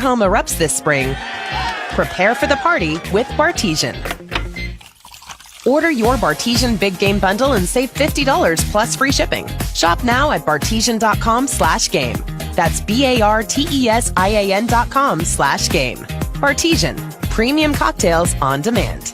home erupts this spring, prepare for the party with Bartesian. Order your Bartesian Big Game Bundle and save $50 plus free shipping. Shop now at bartesian.com/game. That's BARTESIAN.com/game. Bartesian, premium cocktails on demand.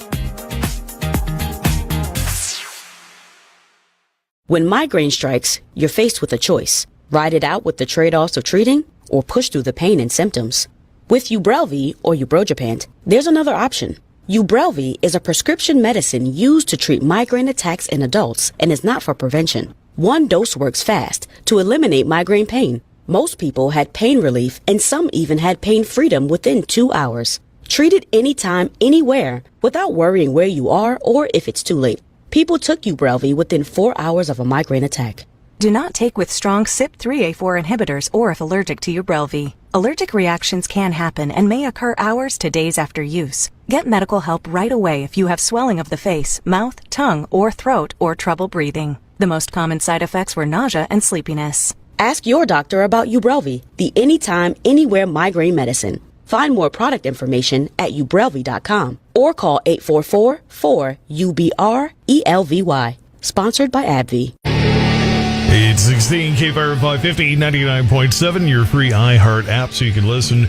When migraine strikes, you're faced with a choice. Ride it out with the trade-offs of treating or push through the pain and symptoms. With Ubrelvy or Ubrogepant, there's another option. Ubrelvy is a prescription medicine used to treat migraine attacks in adults and is not for prevention. One dose works fast to eliminate migraine pain. Most people had pain relief and some even had pain freedom within 2 hours. Treat it anytime, anywhere, without worrying where you are or if it's too late. People took Ubrelvy within 4 hours of a migraine attack. Do not take with strong CYP3A4 inhibitors or if allergic to Ubrelvy. Allergic reactions can happen and may occur hours to days after use. Get medical help right away if you have swelling of the face, mouth, tongue, or throat, or trouble breathing. The most common side effects were nausea and sleepiness. Ask your doctor about Ubrelvy, the anytime, anywhere migraine medicine. Find more product information at ubrelvy.com or call 844-4-UBR-ELVY. Sponsored by AbbVie. 816 KFYR 550 99.7, your free iHeart app, so you can listen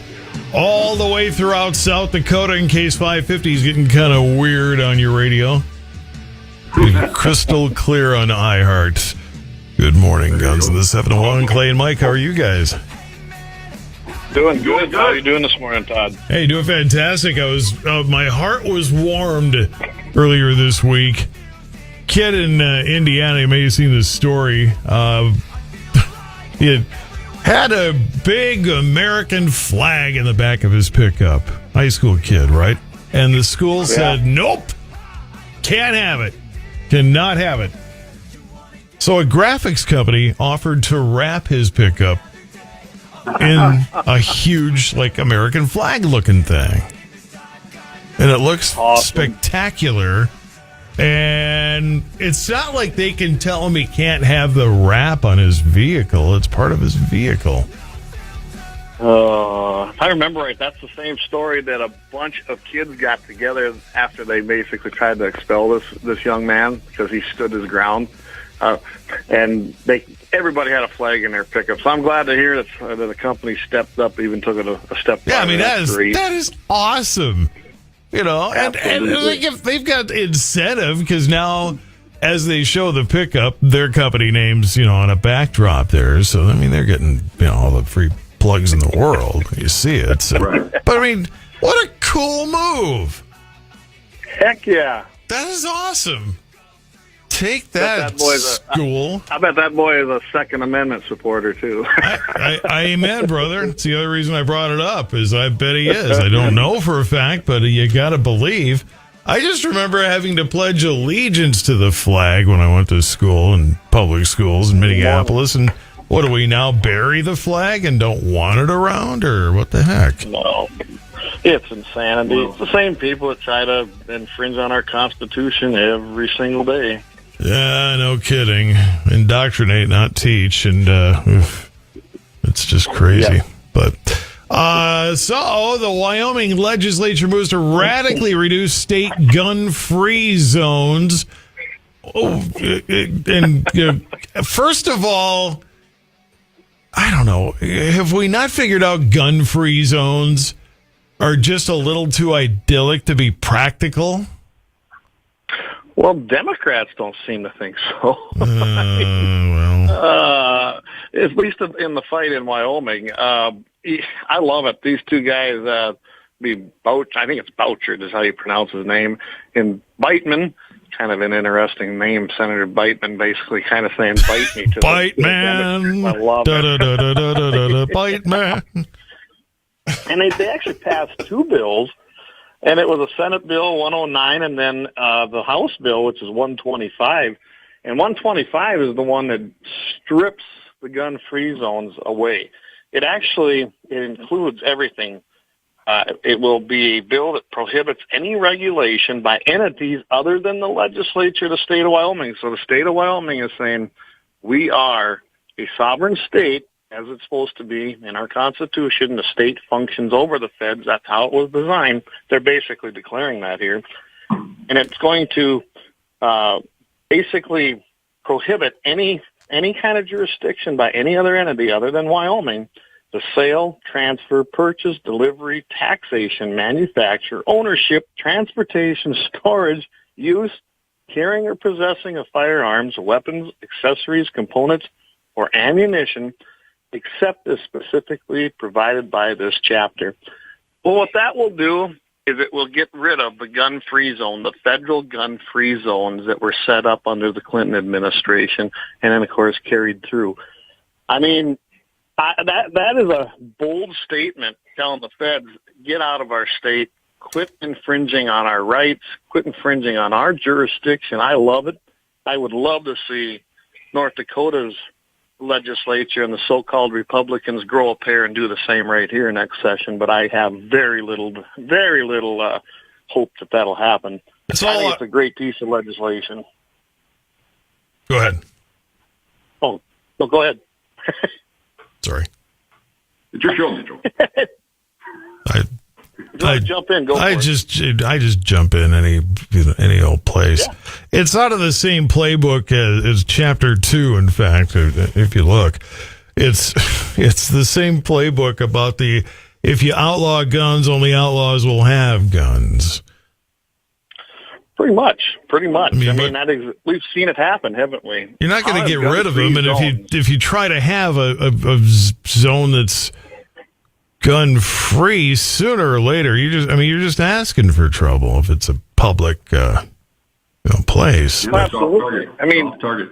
all the way throughout South Dakota in case 550 is getting kind of weird on your radio. Crystal clear on iHeart. Good morning, Guns in the 701. Clay and Mike, how are you guys? Doing good. How are you doing this morning, Todd? Hey, doing fantastic. My heart was warmed earlier this week. Kid in Indiana, you may have seen this story. He had a big American flag in the back of his pickup. High school kid, right? And the school said, nope, can't have it. Cannot have it. So a graphics company offered to wrap his pickup in a huge, like, American flag looking thing. And it looks spectacular. And it's not like they can tell him he can't have the wrap on his vehicle. It's part of his vehicle. If I remember right, that's the same story that a bunch of kids got together after they basically tried to expel this young man because he stood his ground. And everybody had a flag in their pickup. So I'm glad to hear that the company stepped up, even took it a step further. Yeah, I mean, that is awesome. You know, and like if they've got incentive, because now as they show the pickup, their company names, on a backdrop there. So, I mean, they're getting, all the free plugs in the world. You see it. So. Right. But, I mean, what a cool move. Heck yeah. That is awesome. Take that, school. I bet that boy is a Second Amendment supporter, too. Amen, brother. It's the other reason I brought it up, is I bet he is. I don't know for a fact, but you got to believe. I just remember having to pledge allegiance to the flag when I went to school in public schools in Minneapolis. And what do we now, bury the flag and don't want it around, or what the heck? No. It's insanity. It's the same people that try to infringe on our Constitution every single day. Yeah, no kidding. Indoctrinate, not teach, and it's just crazy. Yeah. But so the Wyoming legislature moves to radically reduce state gun-free zones. First of all, I don't know. Have we not figured out gun-free zones are just a little too idyllic to be practical? Well, Democrats don't seem to think so. At least in the fight in Wyoming. I love it. These two guys, I think it's Bouchard is how you pronounce his name, and Beitman, kind of an interesting name, Senator Beitman, basically kind of saying, bite me. To Beitman. I love it. Beitman. And they actually passed two bills. And it was a Senate bill, 109, and then the House bill, which is 125. And 125 is the one that strips the gun-free zones away. It includes everything. It will be a bill that prohibits any regulation by entities other than the legislature of the state of Wyoming. So the state of Wyoming is saying, we are a sovereign state. as it's supposed to be in our Constitution. The state functions over the feds. That's how it was designed. They're basically declaring that here. And it's going to basically prohibit any kind of jurisdiction by any other entity other than Wyoming, the sale, transfer, purchase, delivery, taxation, manufacture, ownership, transportation, storage, use, carrying or possessing of firearms, weapons, accessories, components, or ammunition, except as specifically provided by this chapter. Well, what that will do is it will get rid of the gun-free zone, the federal gun-free zones that were set up under the Clinton administration and then, of course, carried through. I mean, that is a bold statement telling the feds, get out of our state, quit infringing on our rights, quit infringing on our jurisdiction. I love it. I would love to see North Dakota's legislature and the so-called Republicans grow a pair and do the same right here next session, but I have very little hope that that'll happen. I think it's a great piece of legislation. Go ahead. Oh, no, go ahead. Sorry. It's your show, Mitchell. I jump in. Go for it. I just jump in any old place. Yeah. It's out of the same playbook as Chapter 2. In fact, if you look, it's the same playbook about if you outlaw guns, only outlaws will have guns. Pretty much. I mean, we've seen it happen, haven't we? You're not going to get rid of them, and if you try to have a zone that's gun-free, sooner or later, you're just asking for trouble if it's a public place. Absolutely. I mean, soft target.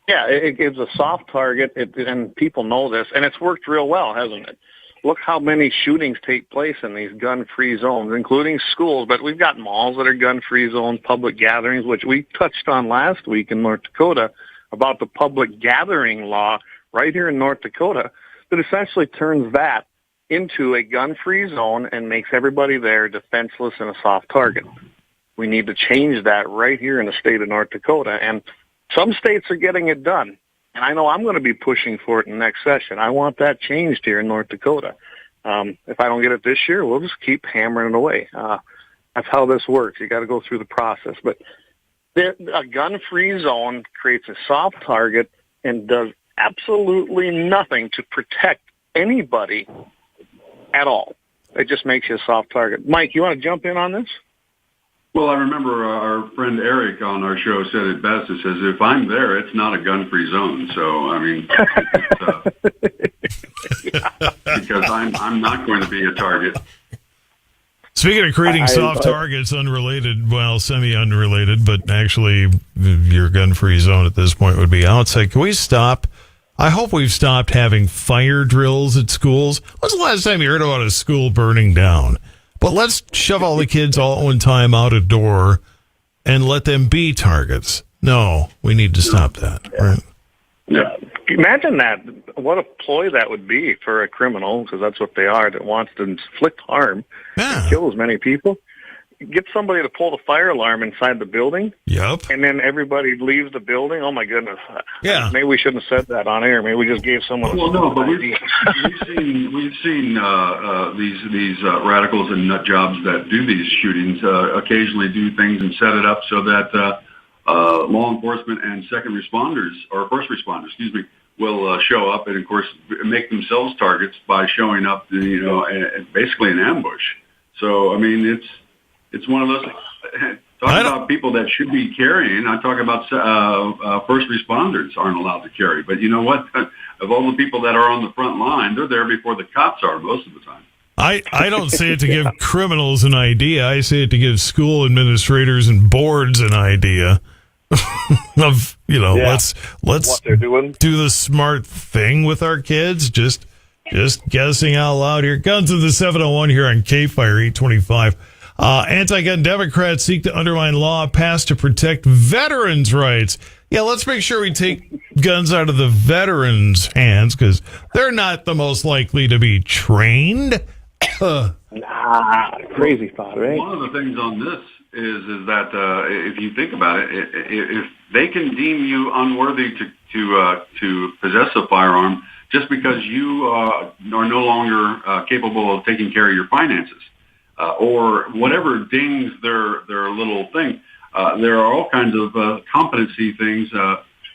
Yeah, it's a soft target, and people know this, and it's worked real well, hasn't it? Look how many shootings take place in these gun-free zones, including schools, but we've got malls that are gun-free zones, public gatherings, which we touched on last week in North Dakota about the public gathering law right here in North Dakota that essentially turns that into a gun-free zone and makes everybody there defenseless and a soft target. We need to change that right here in the state of North Dakota, and some states are getting it done. And I know I'm going to be pushing for it in the next session. I want that changed here in North Dakota. If I don't get it this year, we'll just keep hammering it away. That's how this works. You got to go through the process. But a gun-free zone creates a soft target and does absolutely nothing to protect anybody at all. It just makes you a soft target. Mike, you want to jump in on this? Well, I remember our friend Eric on our show said it best. It says, if I'm there, it's not a gun-free zone. So, I mean, because I'm not going to be a target. Speaking of creating soft targets, unrelated, well, semi-unrelated, but actually your gun-free zone at this point would be outside. Can we stop? I hope we've stopped having fire drills at schools. When's the last time you heard about a school burning down? But let's shove all the kids all at one time out a door and let them be targets. No, we need to stop that. Right? Yeah. Imagine that. What a ploy that would be for a criminal, because that's what they are, that wants to inflict harm and kill as many people. Get somebody to pull the fire alarm inside the building. Yep. And then everybody leaves the building. Oh, my goodness. Yeah. Maybe we shouldn't have said that on air. Maybe we just gave someone Well, no, but we've seen these radicals and nut jobs that do these shootings occasionally do things and set it up so that law enforcement and second responders, or first responders, will show up and, of course, make themselves targets by showing up, basically an ambush. So, I mean, it's one of those. Talk about people that should be carrying. I talk about first responders aren't allowed to carry. But you know what? Of all the people that are on the front line, they're there before the cops are most of the time. I don't say it to give criminals an idea. I say it to give school administrators and boards an idea of, let's what they're doing. Do the smart thing with our kids. Just guessing out loud here. Guns of the 701 here on KFYR 825. Anti-gun Democrats seek to undermine law passed to protect veterans' rights. Yeah, let's make sure we take guns out of the veterans' hands because they're not the most likely to be trained. Crazy thought, right? One of the things on this is that if you think about it, if they can deem you unworthy to possess a firearm just because you are no longer capable of taking care of your finances or whatever dings their little thing. There are all kinds of competency things,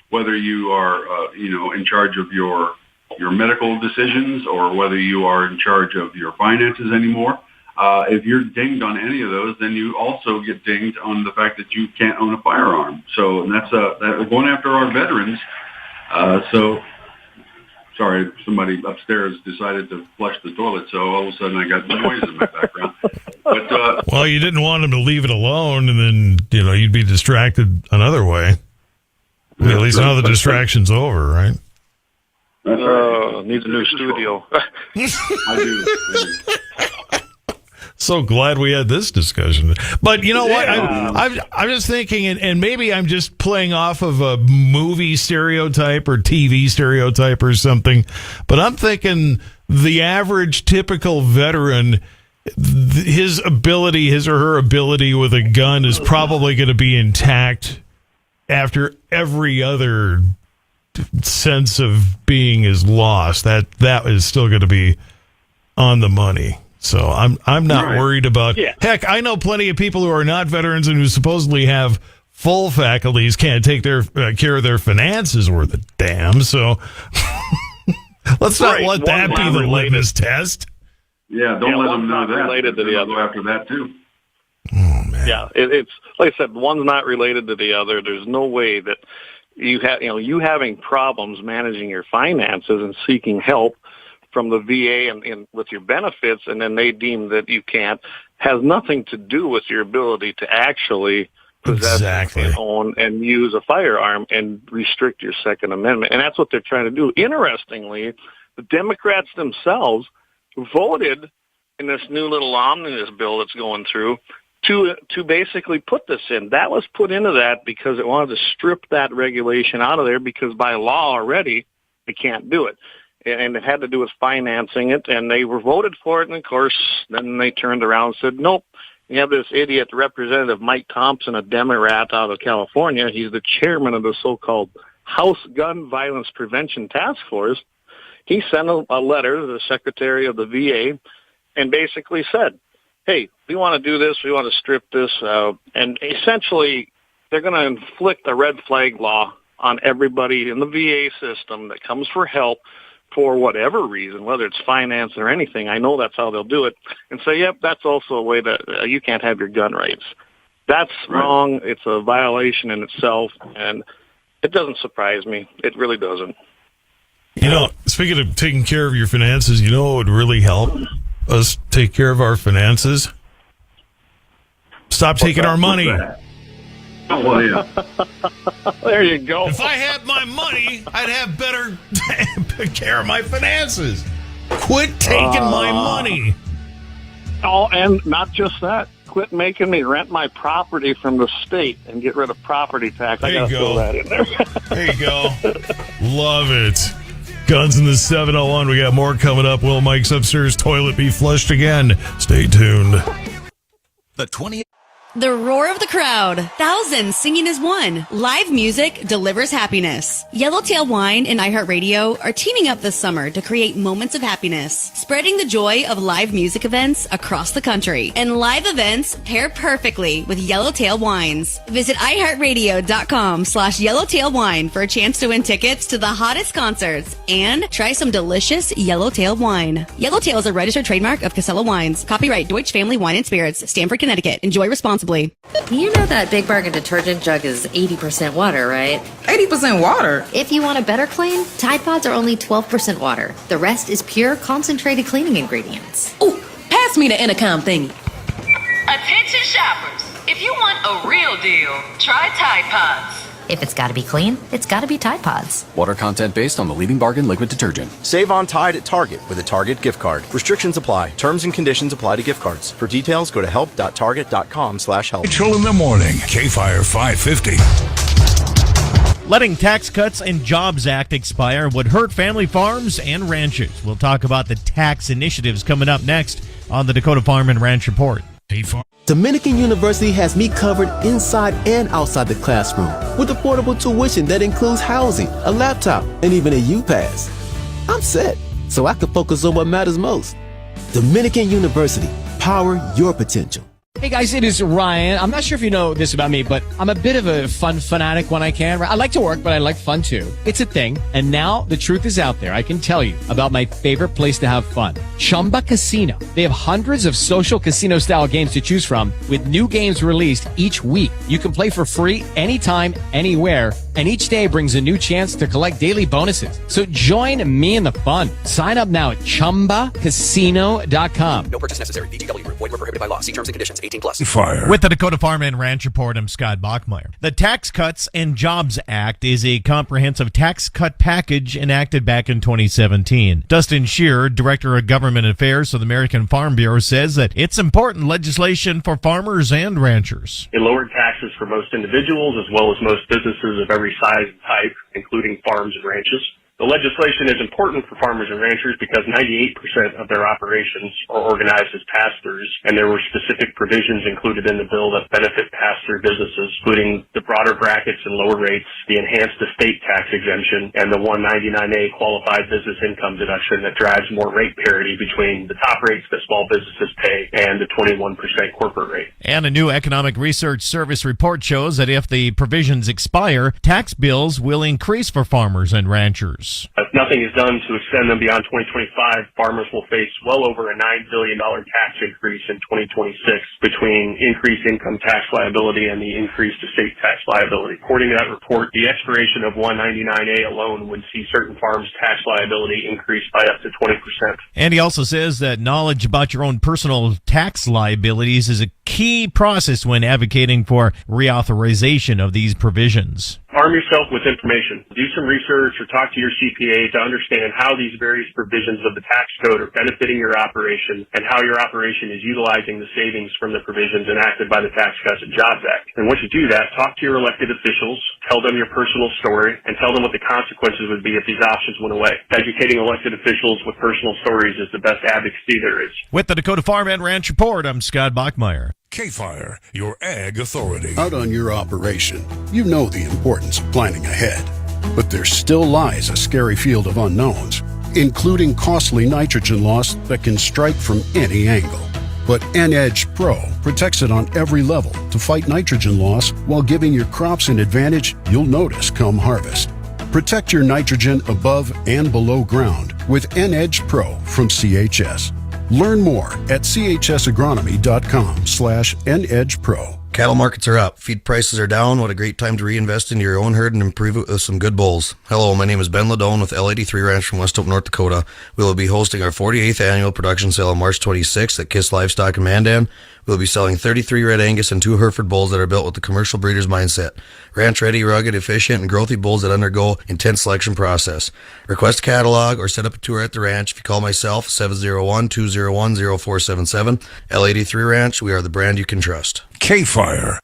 whether you are in charge of your medical decisions or whether you are in charge of your finances anymore. If you're dinged on any of those, then you also get dinged on the fact that you can't own a firearm. So and that's going after our veterans. Sorry, somebody upstairs decided to flush the toilet, so all of a sudden I got noise in my background. But well, you didn't want them to leave it alone, and then you'd be distracted another way. At least now the distraction's over, right? That's right. Needs a new studio. I do. So glad we had this discussion. But you know what? I'm just thinking, and maybe I'm just playing off of a movie stereotype or TV stereotype or something, but I'm thinking the average typical veteran, his or her ability with a gun is probably going to be intact after every other sense of being is lost. That is still going to be on the money. So I'm not worried about. Yeah. Heck, I know plenty of people who are not veterans and who supposedly have full faculties can't take their care of their finances worth a damn. So let's not let that be the litmus test. Yeah, don't let them know that. Related to the other. Go after that too. Oh man. Yeah, it's like I said, one's not related to the other. There's no way that you having problems managing your finances and seeking help from the VA and with your benefits, and then they deem that you can't, has nothing to do with your ability to actually possess and own and use a firearm and restrict your Second Amendment. And that's what they're trying to do. Interestingly, the Democrats themselves voted in this new little omnibus bill that's going through to basically put this in. That was put into that because it wanted to strip that regulation out of there because by law already they can't do it. And it had to do with financing it, and they were voted for it, and of course, then they turned around and said, nope, you have this idiot, Representative Mike Thompson, a DemoRat out of California. He's the chairman of the so-called House Gun Violence Prevention Task Force. He sent a letter to the Secretary of the VA and basically said, hey, we want to do this, we want to strip this, and essentially they're going to inflict a red flag law on everybody in the VA system that comes for help for whatever reason, whether it's finance or anything. I know that's how they'll do it, and say, yep, that's also a way that you can't have your gun rights. That's wrong. It's a violation in itself, and it doesn't surprise me. It really doesn't. Speaking of taking care of your finances, what would really help us take care of our finances? Stop taking our money. Oh, well, yeah. There you go. If I had my money, I'd have better care of my finances. Quit taking my money. Oh, and not just that. Quit making me rent my property from the state and get rid of property tax. I got to throw that in there. There you go. Love it. Guns in the 701. We got more coming up. Will Mike's upstairs toilet be flushed again? Stay tuned. The roar of the crowd. Thousands singing as one. Live music delivers happiness. Yellowtail Wine and iHeartRadio are teaming up this summer to create moments of happiness, spreading the joy of live music events across the country. And live events pair perfectly with Yellowtail Wines. Visit iHeartRadio.com/YellowtailWine for a chance to win tickets to the hottest concerts and try some delicious Yellowtail wine. Yellowtail is a registered trademark of Casella Wines. Copyright Deutsche Family Wine and Spirits, Stamford, Connecticut. Enjoy responsibly. You know that Big Bargain detergent jug is 80% water, right? 80% water? If you want a better clean, Tide Pods are only 12% water. The rest is pure, concentrated cleaning ingredients. Ooh, pass me the intercom thingy. Attention shoppers. If you want a real deal, try Tide Pods. If it's gotta be clean, it's gotta be Tide Pods. Water content based on the leading bargain liquid detergent. Save on Tide at Target with a Target gift card. Restrictions apply. Terms and conditions apply to gift cards. For details, go to help.target.com/help. Mitchell in the morning. KFYR 550. Letting Tax Cuts and Jobs Act expire would hurt family farms and ranchers. We'll talk about the tax initiatives coming up next on the Dakota Farm and Ranch Report. Dominican University has me covered inside and outside the classroom with affordable tuition that includes housing, a laptop, and even a U-Pass. I'm set, so I can focus on what matters most. Dominican University, power your potential. Hey guys, it is Ryan. I'm not sure if you know this about me, but I'm a bit of a fun fanatic when I can. I like to work, but I like fun too. It's a thing. And now the truth is out there. I can tell you about my favorite place to have fun. Chumba Casino. They have hundreds of social casino style games to choose from with new games released each week. You can play for free anytime, anywhere. And each day brings a new chance to collect daily bonuses. So join me in the fun. Sign up now at ChumbaCasino.com. No purchase necessary. VGW. Void where prohibited by law. See terms and conditions. 18+. Fire. With the Dakota Farm and Ranch Report, I'm Scott Bachmeyer. The Tax Cuts and Jobs Act is a comprehensive tax cut package enacted back in 2017. Dustin Shearer, Director of Government Affairs of the American Farm Bureau, says that it's important legislation for farmers and ranchers. It lowered taxes for most individuals as well as most businesses of every size and type, including farms and ranches. The legislation is important for farmers and ranchers because 98% of their operations are organized as pass-throughs, and there were specific provisions included in the bill that benefit pass-through businesses, including the broader brackets and lower rates, the enhanced estate tax exemption, and the 199A qualified business income deduction that drives more rate parity between the top rates that small businesses pay and the 21% corporate rate. And a new Economic Research Service report shows that if the provisions expire, tax bills will increase for farmers and ranchers. If nothing is done to extend them beyond 2025, farmers will face well over a $9 billion tax increase in 2026 between increased income tax liability and the increased estate tax liability. According to that report, the expiration of 199A alone would see certain farms' tax liability increase by up to 20%. And he also says that knowledge about your own personal tax liabilities is a key process when advocating for reauthorization of these provisions. Arm yourself with information. Do some research or talk to your CPA to understand how these various provisions of the tax code are benefiting your operation and how your operation is utilizing the savings from the provisions enacted by the Tax Cuts and Jobs Act. And once you do that, talk to your elected officials, tell them your personal story, and tell them what the consequences would be if these options went away. Educating elected officials with personal stories is the best advocacy there is. With the Dakota Farm and Ranch Report, I'm Scott Bachmeyer. KFYR, your ag authority. Out on your operation, you know the importance of planning ahead. But there still lies a scary field of unknowns, including costly nitrogen loss that can strike from any angle. But N-Edge Pro protects it on every level to fight nitrogen loss while giving your crops an advantage you'll notice come harvest. Protect your nitrogen above and below ground with N-Edge Pro from CHS. Learn more at chsagronomy.com/NEdgePro. Cattle markets are up. Feed prices are down. What a great time to reinvest into your own herd and improve it with some good bulls. Hello, my name is Ben Ladone with L83 Ranch from West Hope, North Dakota. We will be hosting our 48th annual production sale on March 26th at Kiss Livestock in Mandan. We'll be selling 33 Red Angus and 2 Hereford bulls that are built with the commercial breeder's mindset. Ranch-ready, rugged, efficient, and growthy bulls that undergo intense selection process. Request a catalog or set up a tour at the ranch if you call myself, 701-201-0477. L83 Ranch, we are the brand you can trust. KFYR.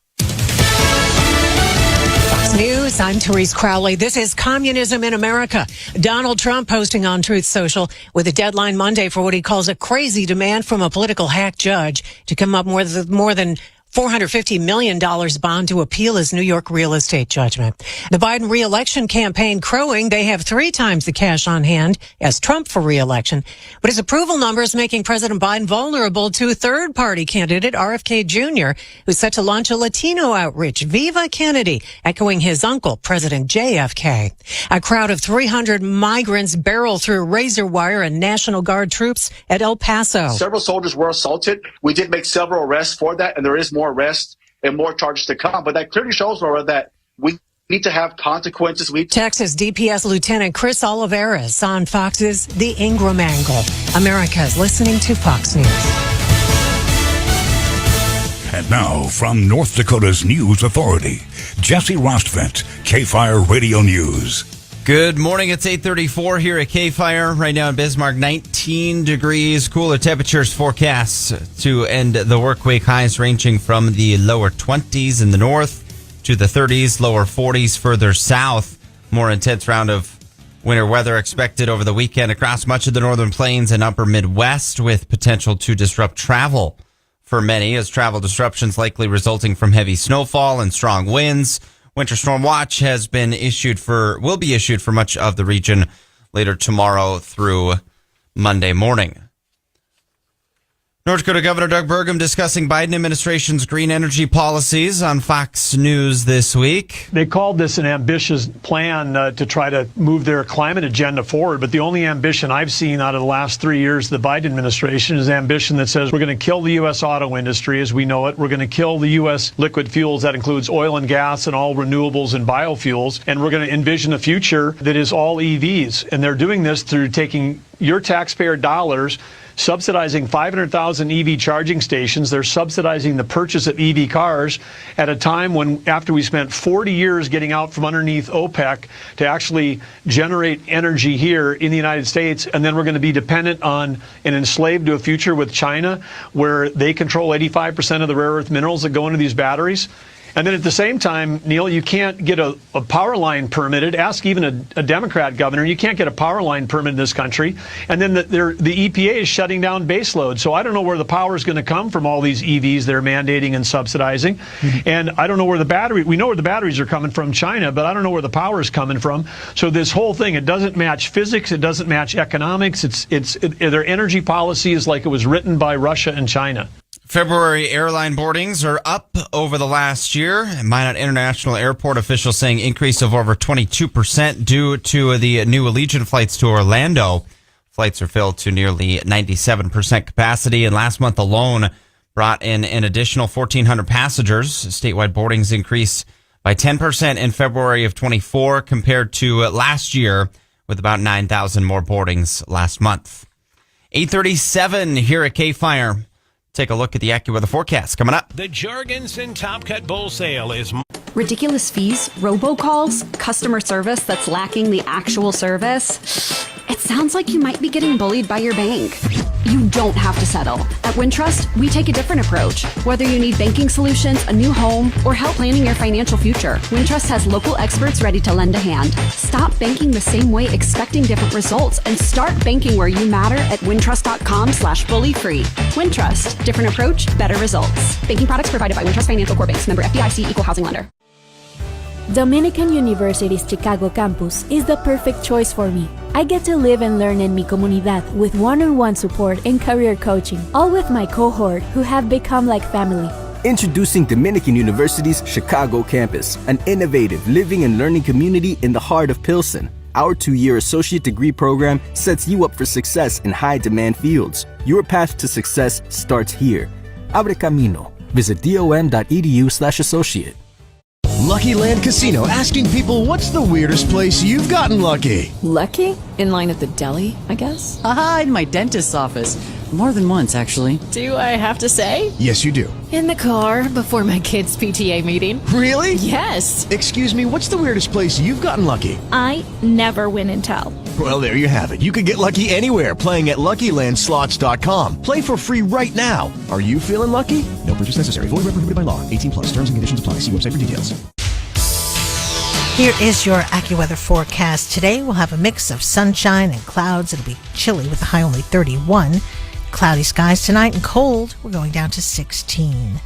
Fox News, I'm Therese Crowley. This is Communism in America. Donald Trump posting on Truth Social with a deadline Monday for what he calls a crazy demand from a political hack judge to come up more than $450 million bond to appeal his New York real estate judgment. The Biden re-election campaign crowing they have 3 times the cash on hand as Trump for re-election, but his approval numbers making President Biden vulnerable to third-party candidate RFK Jr., who's set to launch a Latino outreach, Viva Kennedy, echoing his uncle, President JFK. A crowd of 300 migrants barrel through razor wire and National Guard troops at El Paso. Several soldiers were assaulted. We did make several arrests for that, and there is more arrests and more charges to come. But that clearly shows, Laura, that we need to have consequences. Texas DPS Lieutenant Chris Oliveras on Fox's The Ingram Angle. America's listening to Fox News. And now, from North Dakota's news authority, Jesse Rostvent, KFYR Radio News. Good morning. It's 8:34 here at KFYR. Right now in Bismarck, 19 degrees. Cooler temperatures forecast to end the work week. Highs ranging from the lower 20s in the north to the 30s, lower 40s further south. More intense round of winter weather expected over the weekend across much of the northern plains and upper Midwest with potential to disrupt travel for many, as travel disruptions likely resulting from heavy snowfall and strong winds. Winter storm watch will be issued for much of the region later tomorrow through Monday morning. North Dakota Governor Doug Burgum discussing Biden administration's green energy policies on Fox News this week. They called this an ambitious plan to try to move their climate agenda forward. But the only ambition I've seen out of the last 3 years of the Biden administration is ambition that says we're going to kill the U.S. auto industry as we know it. We're going to kill the U.S. liquid fuels. That includes oil and gas and all renewables and biofuels. And we're going to envision a future that is all EVs. And they're doing this through taking your taxpayer dollars, subsidizing 500,000 EV charging stations. They're subsidizing the purchase of EV cars at a time when, after we spent 40 years getting out from underneath OPEC to actually generate energy here in the United States, and then we're going to be dependent on and enslaved to a future with China where they control 85% of the rare earth minerals that go into these batteries. And then at the same time, Neil, you can't get a power line permitted. Ask even a Democrat governor. You can't get a power line permit in this country. And then the EPA is shutting down baseload. So I don't know where the power is going to come from all these EVs they're mandating and subsidizing. Mm-hmm. And I don't know where we know where the batteries are coming from, China, but I don't know where the power is coming from. So this whole thing, it doesn't match physics. It doesn't match economics. Their energy policy is like it was written by Russia and China. February airline boardings are up over the last year. Minot International Airport officials saying increase of over 22% due to the new Allegiant flights to Orlando. Flights are filled to nearly 97% capacity, and last month alone brought in an additional 1,400 passengers. Statewide boardings increased by 10% in February of 24 compared to last year, with about 9,000 more boardings last month. 8:37 here at KFYR. Take a look at the AccuWeather forecast coming up. The Jorgensen Top Cut Bull Sale is... Ridiculous fees, robocalls, customer service that's lacking the actual service. It sounds like you might be getting bullied by your bank. You don't have to settle. At Wintrust, we take a different approach. Whether you need banking solutions, a new home, or help planning your financial future, Wintrust has local experts ready to lend a hand. Stop banking the same way, expecting different results, and start banking where you matter at wintrust.com/bully-free. Wintrust, different approach, better results. Banking products provided by Wintrust Financial Corp. Banks, member FDIC, equal housing lender. Dominican University's Chicago campus is the perfect choice for me. I get to live and learn in mi comunidad with one-on-one support and career coaching, all with my cohort who have become like family. Introducing Dominican University's Chicago campus, an innovative living and learning community in the heart of Pilsen. Our 2-year associate degree program sets you up for success in high-demand fields. Your path to success starts here. Abre camino. Visit dom.edu/associate. Lucky Land Casino, asking people, what's the weirdest place you've gotten lucky? Lucky? In line at the deli, I guess? Aha, in my dentist's office. More than once, actually. Do I have to say? Yes, you do. In the car before my kids' PTA meeting. Really? Yes. Excuse me, what's the weirdest place you've gotten lucky? I never win and tell. Well, there you have it. You can get lucky anywhere, playing at LuckyLandSlots.com. Play for free right now. Are you feeling lucky? No purchase necessary. Void where prohibited by law. 18+. Terms and conditions apply. See website for details. Here is your AccuWeather forecast. Today we'll have a mix of sunshine and clouds. It'll be chilly with a high only 31. Cloudy skies tonight and cold. We're going down to 16.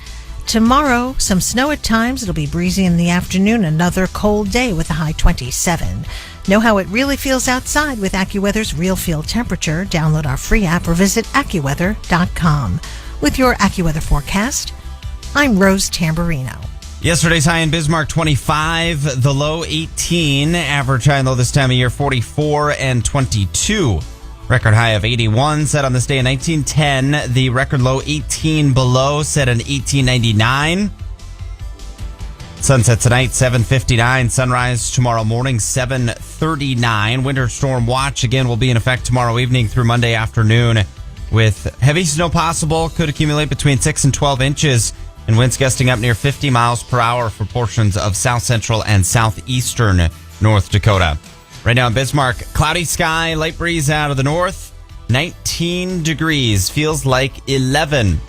Tomorrow, some snow at times. It'll be breezy in the afternoon. Another cold day with a high 27. Know how it really feels outside with AccuWeather's real field temperature. Download our free app or visit AccuWeather.com. With your AccuWeather forecast, I'm Rose Tamburino. Yesterday's high in Bismarck, 25. The low, 18. Average high and low this time of year, 44 and 22. Record high of 81 set on this day in 1910. The record low, 18 below, set in 1899. Sunset tonight, 7:59. Sunrise tomorrow morning, 7:39. Winter storm watch again will be in effect tomorrow evening through Monday afternoon, with heavy snow possible. Could accumulate between 6 and 12 inches, and winds gusting up near 50 miles per hour for portions of south central and southeastern North Dakota. Right now in Bismarck, cloudy sky, light breeze out of the north, 19 degrees, feels like 11.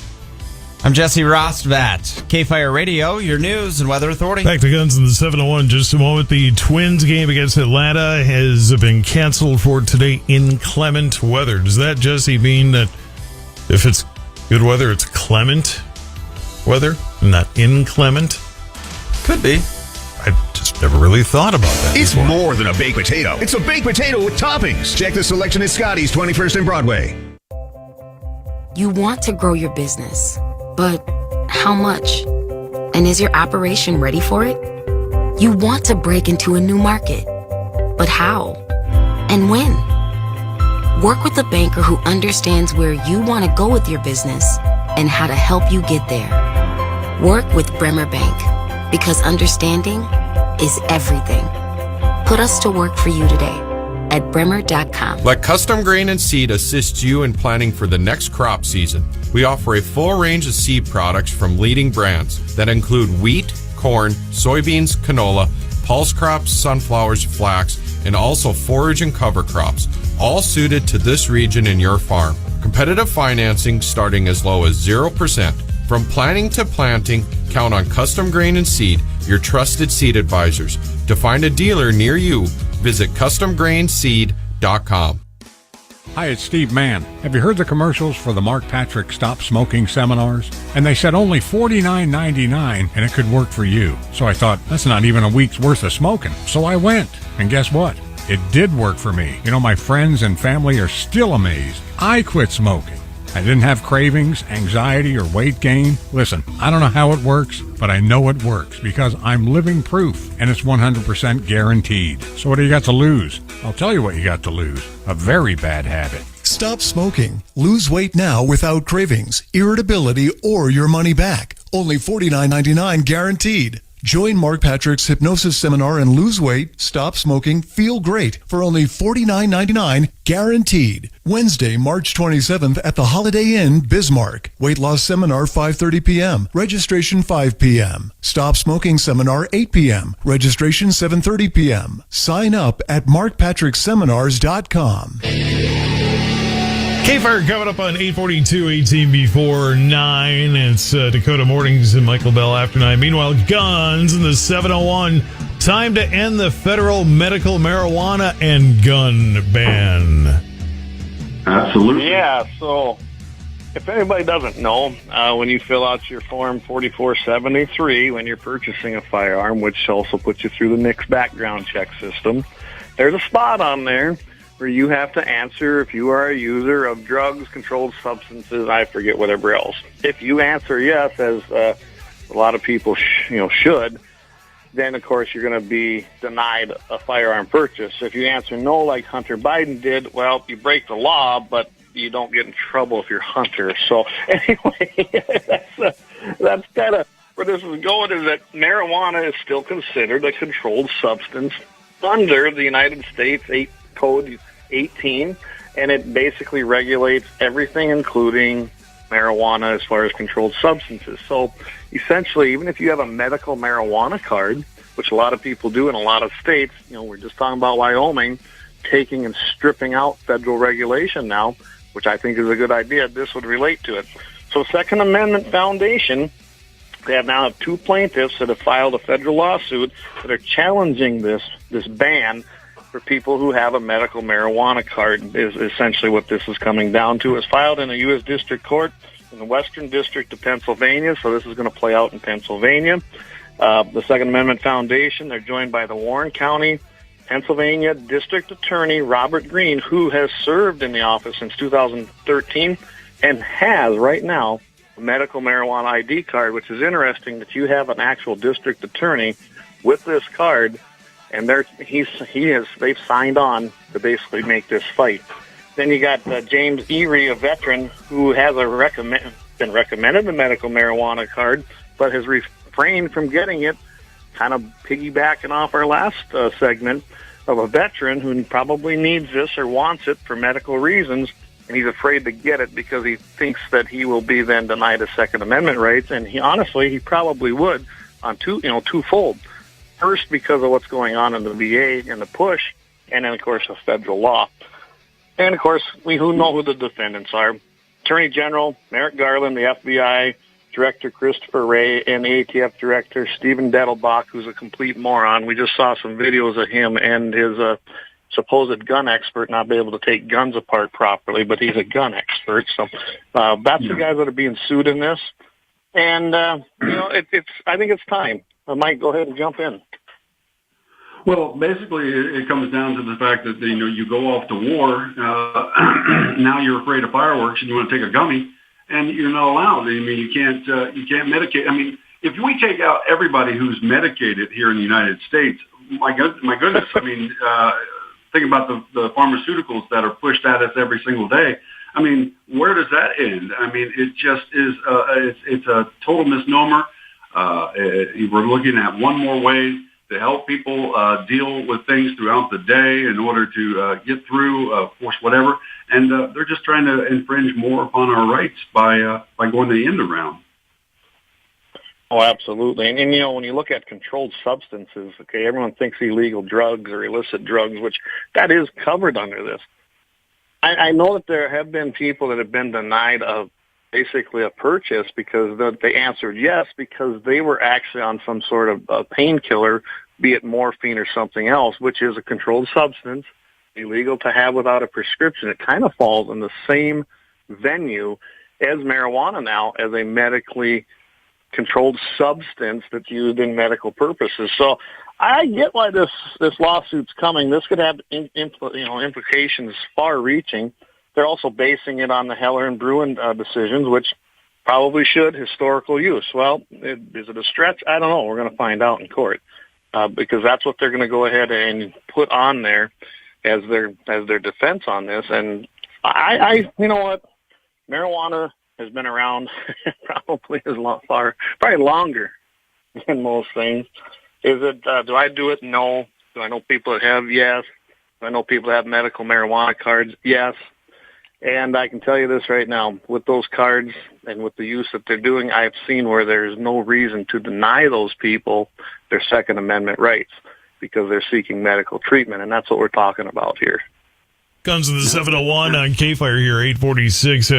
I'm Jesse Rostvat, KFYR Radio, your news and weather authority. Back to Guns in the 701 just a moment. The Twins game against Atlanta has been canceled for today. Inclement weather. Does that, Jesse, mean that if it's Good weather. It's clement weather, not inclement. Could be. I just never really thought about that. It's before. more than a baked potato. It's a baked potato with toppings. Check the selection at Scotty's 21st and Broadway. You want to grow your business, but how much? And is your operation ready for it? You want to break into a new market, but how? And when? Work with a banker who understands where you want to go with your business and how to help you get there. Work with Bremer Bank, because understanding is everything. Put us to work for you today at bremer.com. Let Custom Grain and Seed assist you in planning for the next crop season. We offer a full range of seed products from leading brands that include wheat, corn, soybeans, canola, pulse crops, sunflowers, flax, and also forage and cover crops, all suited to this region in your farm. Competitive financing starting as low as 0%. From planning to planting, count on Custom Grain and Seed, your trusted seed advisors. To find a dealer near you, visit CustomGrainSeed.com. Hi, it's Steve Mann. Have you heard the commercials for the Mark Patrick Stop Smoking seminars? And they said only $49.99 and it could work for you. So I thought, that's not even a week's worth of smoking. So I went. And guess what? It did work for me. You know, my friends and family are still amazed. I quit smoking. I didn't have cravings, anxiety, or weight gain. Listen, I don't know how it works, but I know it works because I'm living proof, and it's 100% guaranteed. So what do you got to lose? I'll tell you what you got to lose. A very bad habit. Stop smoking. Lose weight now without cravings, irritability, or your money back. Only $49.99 guaranteed. Join Mark Patrick's hypnosis seminar and lose weight, stop smoking, feel great for only $49.99 guaranteed. Wednesday, March 27th at the Holiday Inn, Bismarck. Weight loss seminar 5:30 p.m. Registration 5 p.m. Stop smoking seminar 8 p.m. Registration 7:30 p.m. Sign up at markpatrickseminars.com. KFYR coming up on 842, 18 before 9. It's Dakota Mornings and Michael Bell after 9. Meanwhile, guns in the 701. Time to end the federal medical marijuana and gun ban. Absolutely. Yeah, so if anybody doesn't know, when you fill out your Form 4473 when you're purchasing a firearm, which also puts you through the NICS background check system, there's a spot on there where you have to answer if you are a user of drugs, controlled substances, I forget whatever else. If you answer yes, as a lot of people should, then of course you're going to be denied a firearm purchase. If you answer no, like Hunter Biden did, well, you break the law, but you don't get in trouble if you're Hunter. So anyway, that's kind of where this is going, is that marijuana is still considered a controlled substance under the United States Code 18, and it basically regulates everything, including marijuana, as far as controlled substances. So essentially, even if you have a medical marijuana card, which a lot of people do in a lot of states, we're just talking about Wyoming, taking and stripping out federal regulation now, which I think is a good idea. This would relate to it. So Second Amendment Foundation, they now have two plaintiffs that have filed a federal lawsuit that are challenging this ban for people who have a medical marijuana card, is essentially what this is coming down to. It's filed in a U.S. District Court in the Western District of Pennsylvania, so this is going to play out in Pennsylvania. The Second Amendment Foundation, they're joined by the Warren County, Pennsylvania District Attorney Robert Green, who has served in the office since 2013 and has right now a medical marijuana ID card, which is interesting that you have an actual district attorney with this card, and they've signed on to basically make this fight. Then you got James Erie, a veteran who has been recommended the medical marijuana card, but has refrained from getting it, kind of piggybacking off our last segment of a veteran who probably needs this or wants it for medical reasons, and he's afraid to get it because he thinks that he will be then denied his Second Amendment rights, and he probably would on twofold. First, because of what's going on in the VA and the push, and then, of course, the federal law. And, of course, we know who the defendants are. Attorney General Merrick Garland, the FBI Director Christopher Wray, and the ATF Director Stephen Dettelbach, who's a complete moron. We just saw some videos of him and his supposed gun expert not be able to take guns apart properly, but he's a gun expert. So that's the guys that are being sued in this. And, I think it's time. Mike, go ahead and jump in. Well, basically, it comes down to the fact that, you go off to war, now you're afraid of fireworks and you want to take a gummy, and you're not allowed. I mean, you can't medicate. I mean, if we take out everybody who's medicated here in the United States, my goodness, I mean, think about the pharmaceuticals that are pushed at us every single day. I mean, where does that end? I mean, it just is, it's a total misnomer. We're looking at one more way to help people deal with things throughout the day in order to get through, force whatever. And they're just trying to infringe more upon our rights by going the end around. Oh, absolutely. And when you look at controlled substances, okay, everyone thinks illegal drugs or illicit drugs, which that is covered under this. I know that there have been people that have been denied basically a purchase because they answered yes because they were actually on some sort of painkiller, be it morphine or something else, which is a controlled substance, illegal to have without a prescription. It kind of falls in the same venue as marijuana now as a medically controlled substance that's used in medical purposes. So I get why this lawsuit's coming. This could have implications far-reaching. They're also basing it on the Heller and Bruin decisions, which probably should historical use. Well, is it a stretch? I don't know. We're going to find out in court because that's what they're going to go ahead and put on there as their defense on this. And I you know what, marijuana has been around probably probably longer than most things. Is it? Do I do it? No. Do I know people that have? Yes. Do I know people that have medical marijuana cards? Yes. And I can tell you this right now, with those cards and with the use that they're doing, I've seen where there's no reason to deny those people their Second Amendment rights because they're seeking medical treatment, and that's what we're talking about here. Guns in the 701 on KFYR here, 846.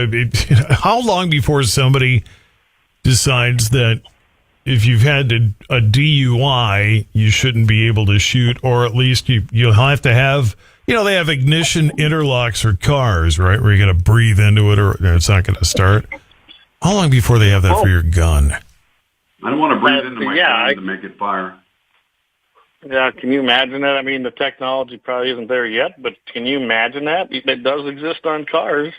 How long before somebody decides that if you've had a DUI, you shouldn't be able to shoot, or at least you'll have to have, they have ignition interlocks for cars, right, where you're going to breathe into it or it's not going to start. How long before they have that for your gun? I don't want to breathe into my gun to make it fire. Yeah, can you imagine that? I mean, the technology probably isn't there yet, but can you imagine that? It does exist on cars.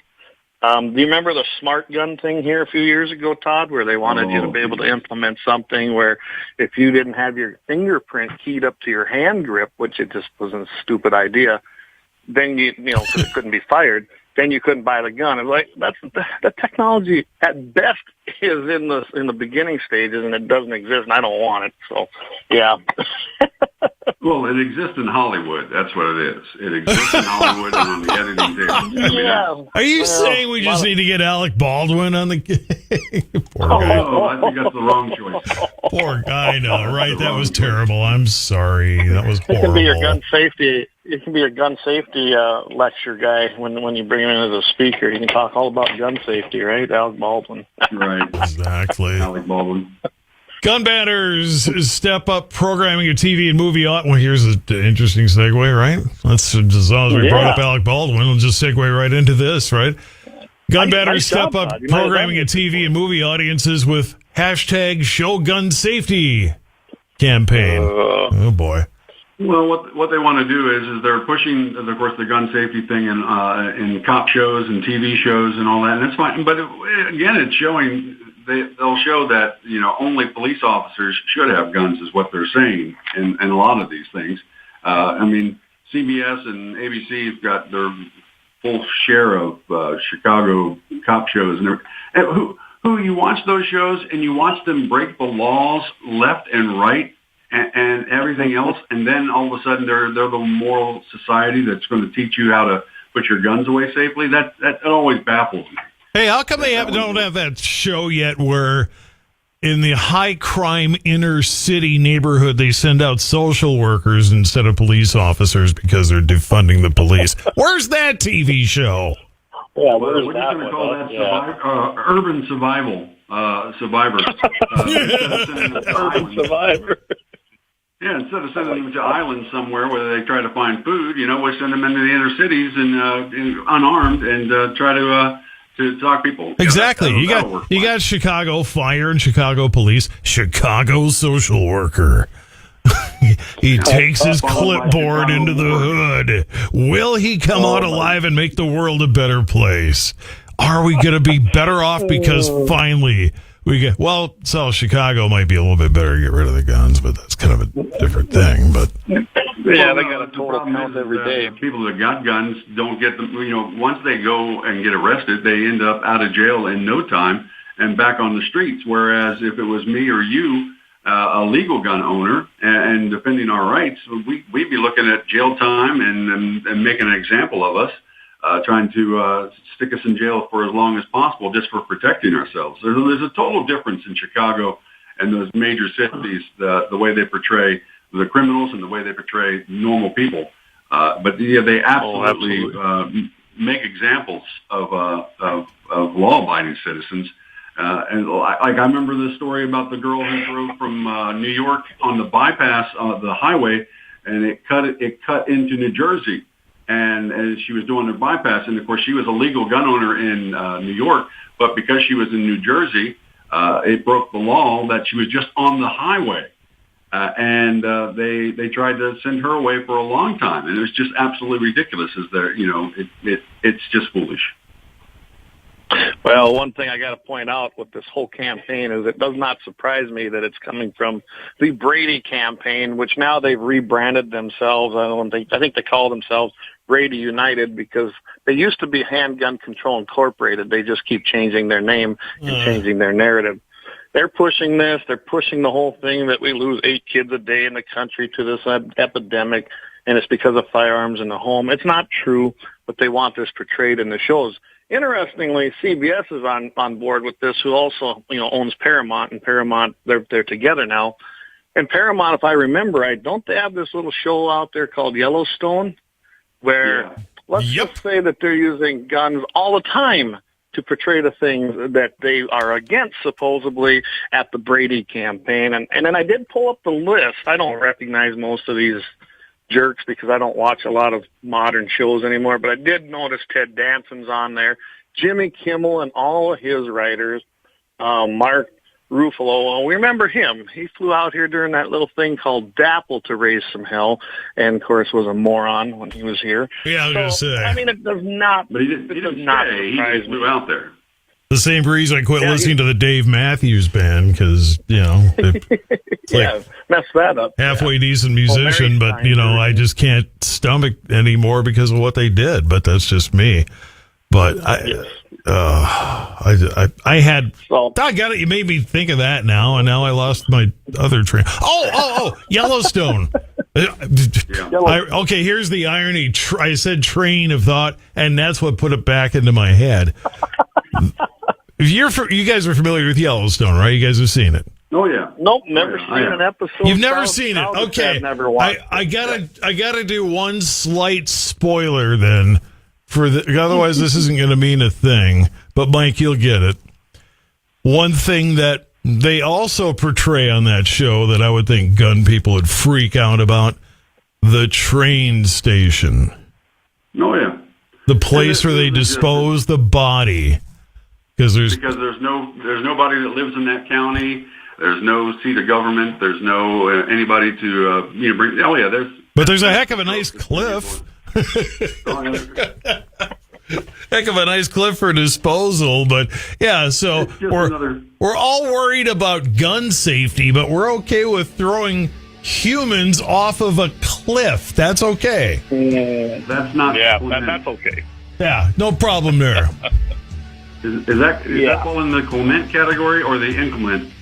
Do you remember the smart gun thing here a few years ago, Todd, where they wanted you to be able to implement something where if you didn't have your fingerprint keyed up to your hand grip, which it just was a stupid idea, then because it couldn't be fired, then you couldn't buy the gun. And that's the technology at best is in the beginning stages, and it doesn't exist, and I don't want it. So, yeah. Well, it exists in Hollywood. That's what it is. It exists in Hollywood and on the editing table. Yeah. Are you saying we just need to get Alec Baldwin on the poor guy? Oh, I think that's the wrong choice. Poor guy, no, right? That was terrible. I'm sorry. That was horrible. It can be your gun safety. It can be your gun safety lecture guy when you bring him in as a speaker. He can talk all about gun safety, right? Alec Baldwin. Right. Exactly. Alec Baldwin. Gun banners step up programming of TV and movie. Well, here's an interesting segue, right? Let's, as long as we brought up Alec Baldwin, we'll just segue right into this, right? Gun banners step up programming of TV and movie audiences with hashtag Show Gun Safety campaign. Oh, boy. Well, what they want to do is they're pushing, of course, the gun safety thing in cop shows and TV shows and all that, and it's fine. But again, it's showing they'll show that only police officers should have guns, is what they're saying, in a lot of these things. I mean, CBS and ABC have got their full share of Chicago cop shows, and who you watch those shows and you watch them break the laws left and right. And everything else, and then all of a sudden they're the moral society that's going to teach you how to put your guns away safely. That always baffles me. Hey, how come they don't have that show yet where in the high crime inner city neighborhood they send out social workers instead of police officers because they're defunding the police? Where's that TV show? Yeah, we're just going to call that urban survival. Survivor. Urban Survivor. Yeah, instead of sending them to islands somewhere where they try to find food, we send them into the inner cities and unarmed and try to talk people. Exactly. You got Chicago Fire and Chicago Police, Chicago social worker. He takes his clipboard into the hood. Will he come out alive and make the world a better place? Are we going to be better off because finally we get... Well, Chicago might be a little bit better to get rid of the guns, but that's kind of a different thing. But yeah, they got a total count every day. People that got guns don't get them. Once they go and get arrested, they end up out of jail in no time and back on the streets. Whereas if it was me or you, a legal gun owner, and defending our rights, we'd be looking at jail time and making an example of us, trying to stick us in jail for as long as possible just for protecting ourselves. There's a total difference in Chicago and those major cities, the way they portray the criminals and the way they portray normal people. But yeah, they absolutely make examples of law-abiding citizens. And I remember the story about the girl who drove from New York on the bypass of the highway, and it cut into New Jersey. And as she was doing her bypass, and of course she was a legal gun owner in New York, but because she was in New Jersey, it broke the law that she was just on the highway. And they tried to send her away for a long time, and it was just absolutely ridiculous. It's just foolish. Well, one thing I got to point out with this whole campaign is it does not surprise me that it's coming from the Brady campaign, which now they've rebranded themselves. I think they call themselves Brady United because they used to be Handgun Control Incorporated. They just keep changing their name and changing their narrative. They're pushing this. They're pushing the whole thing that we lose 8 kids a day in the country to this epidemic, and it's because of firearms in the home. It's not true, but they want this portrayed in the shows. Interestingly, CBS is on board with this, who also owns Paramount, and Paramount they're together now. And Paramount, if I remember right, don't they have this little show out there called Yellowstone, where let's just say that they're using guns all the time to portray the things that they are against, supposedly, at the Brady campaign. And then I did pull up the list. I don't recognize most of these jerks because I don't watch a lot of modern shows anymore, but I did notice Ted Danson's on there, Jimmy Kimmel and all of his writers, Mark Ruffalo. We remember him. He flew out here during that little thing called DAPL to raise some hell, and of course was a moron when he was here. Yeah, I was going to say. I mean, it does not. But he didn't stay. He just flew out there. The same reason I quit listening to the Dave Matthews Band because messed that up. Halfway decent musician, but I just can't stomach anymore because of what they did. But that's just me. But I had. I got it. You made me think of that now, and now I lost my other train. Oh, Yellowstone. Okay, here's the irony. I said train of thought, and that's what put it back into my head. You guys are familiar with Yellowstone, right? You guys have seen it. Oh yeah. Nope, never seen an episode. You've never seen it. Okay. I gotta do one slight spoiler then otherwise this isn't gonna mean a thing. But Mike, you'll get it. One thing that they also portray on that show that I would think gun people would freak out about, the train station. Oh yeah. The place where they dispose the body. Because there's nobody that lives in that county. There's no seat of government. There's no anybody to bring. Oh yeah, there's a heck of a nice cliff. Heck of a nice cliff for disposal, but yeah. So we're all worried about gun safety, but we're okay with throwing humans off of a cliff. That's okay. That's not. Yeah, that's okay. Yeah, no problem there. Is that fall in the Clement category or the inclement?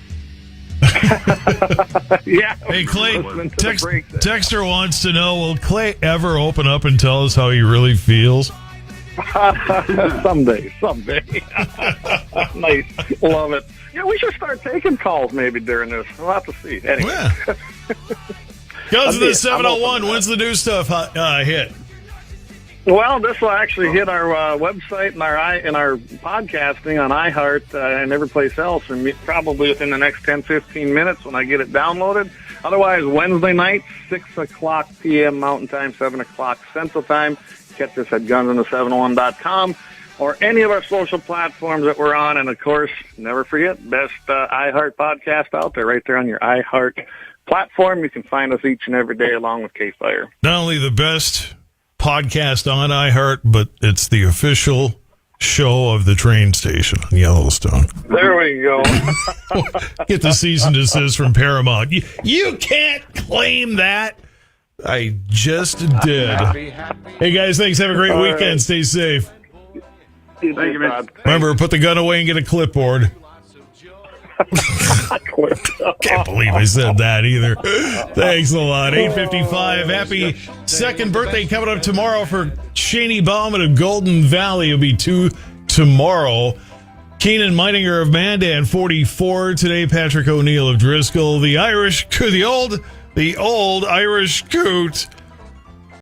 Yeah. Hey, Clay, Texter wants to know, will Clay ever open up and tell us how he really feels? Someday. Nice. Love it. Yeah, we should start taking calls maybe during this. We'll have to see. Anyway. Yeah. Goes to the 701. When's the new stuff hit? Well, this will actually hit our website and our podcasting on iHeart and every place else, and probably within the next 10, 15 minutes when I get it downloaded. Otherwise, Wednesday night, 6 o'clock p.m. Mountain Time, 7 o'clock Central Time. Catch us at gunsinthe701.com or any of our social platforms that we're on. And, of course, never forget, best iHeart podcast out there, right there on your iHeart platform. You can find us each and every day along with KFYR. Not only the best podcast on iHeart, but it's the official show of the train station in Yellowstone. There we go. Get the cease and desist from Paramount. You can't claim that. I just did. Hey, guys, thanks. Have a great weekend. Right. Stay safe. Thank you, man. Remember, put the gun away and get a clipboard. Can't believe I said that either. Thanks a lot. 8:55. Happy second birthday coming up tomorrow for Shaney Bauman of Golden Valley. It'll be 2 tomorrow. Keenan Meininger of Mandan, 44 today. Patrick O'Neill of Driscoll. The old Irish Coot